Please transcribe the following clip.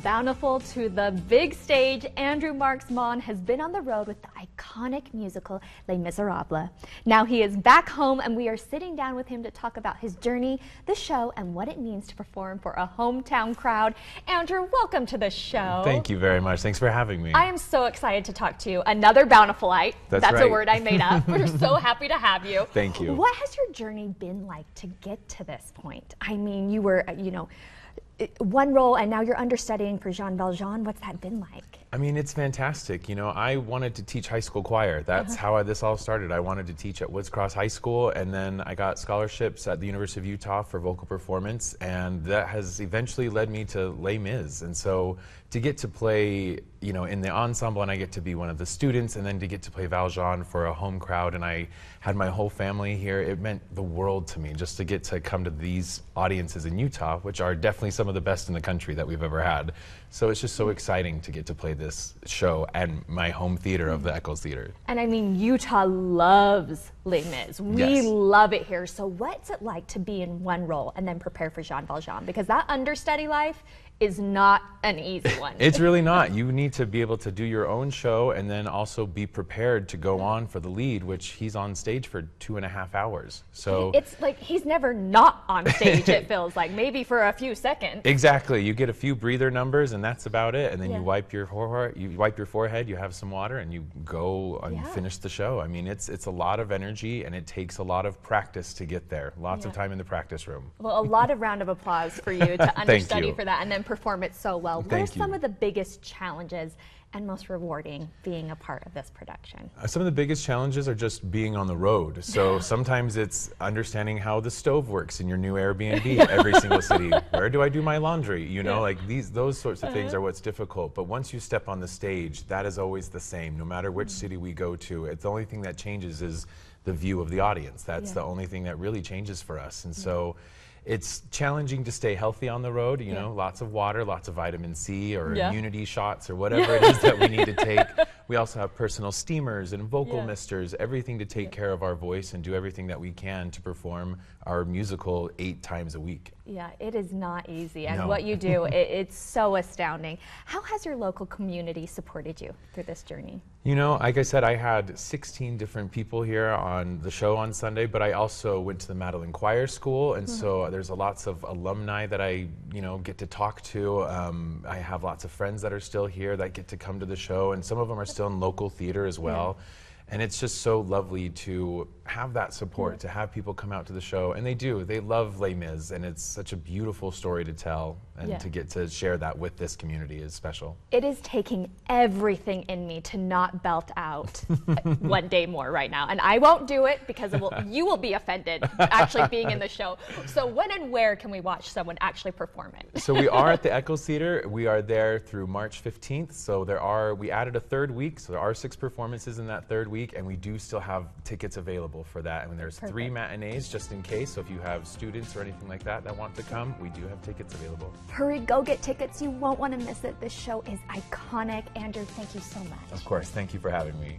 Bountiful to the big stage, Andrew Marks Maughan has been on the road with the iconic musical Les Misérables. Now he is back home and we are sitting down with him to talk about his journey, the show, and what it means to perform for a hometown crowd. Andrew, welcome to the show. Thank you very much. Thanks for having me. I am so excited to talk to you. Another Bountifulite. That's right. A word I made up. We're so happy to have you. Thank you. What has your journey been like to get to this point? I mean, you were, one role and now you're understudying for Jean Valjean. What's that been like? I mean, it's fantastic. You know, I wanted to teach high school choir. That's how this all started. I wanted to teach at Woods Cross High School, and then I got scholarships at the University of Utah for vocal performance, and that has eventually led me to Les Mis. And so to get to play, you know, in the ensemble, and I get to be one of the students, and then to get to play Valjean for a home crowd, and I had my whole family here, it meant the world to me just to get to come to these audiences in Utah, which are definitely some of the best in the country that we've ever had. So it's just so exciting to get to play this show and my home theater of the Eccles Theatre. And I mean, Utah loves Les Mis. We love it here. So what's it like to be in one role and then prepare for Jean Valjean? Because that understudy life is not an easy one. It's really not. You need to be able to do your own show and then also be prepared to go on for the lead, which he's on stage for 2.5 hours. So it's like he's never not on stage, it feels like, maybe for a few seconds. Exactly. You get a few breather numbers and that's about it. And then you wipe your forehead, you have some water, and you go and finish the show. I mean, it's a lot of energy and it takes a lot of practice to get there. Lots of time in the practice room. Well, a lot of round of applause for you to understudy for that and then perform it so well. What are some of the biggest challenges and most rewarding being a part of this production? Some of the biggest challenges are just being on the road. So sometimes it's understanding how the stove works in your new Airbnb every single city. Where do I do my laundry? You know, like those sorts of things are what's difficult. But once you step on the stage, that is always the same. No matter which city we go to, it's the only thing that changes is the view of the audience. That's the only thing that really changes for us. And so it's challenging to stay healthy on the road, you know, lots of water, lots of vitamin C or immunity shots or whatever it is that we need to take. We also have personal steamers and vocal misters, everything to take care of our voice and do everything that we can to perform our musical 8 times a week. Yeah, it is not easy. And what you do, it's so astounding. How has your local community supported you through this journey? You know, like I said, I had 16 different people here on the show on Sunday, but I also went to the Magdalene Choir School, and so there's lots of alumni that I, get to talk to. I have lots of friends that are still here that get to come to the show, and some of them are still in local theater as well. And it's just so lovely to have that support, to have people come out to the show. And they do. They love Les Mis, and it's such a beautiful story to tell. And to get to share that with this community is special. It is taking everything in me to not belt out One Day More right now. And I won't do it because you will be offended actually being in the show. So when and where can we watch someone actually perform it? So we are at the Eccles Theatre. We are there through March 15th. So we added a 3rd week. So there are 6 performances in that 3rd week. And we do still have tickets available for that. And there's 3 matinees just in case. So if you have students or anything like that want to come, we do have tickets available. Hurry, go get tickets. You won't want to miss it. This show is iconic. Andrew, thank you so much. Of course. Thank you for having me.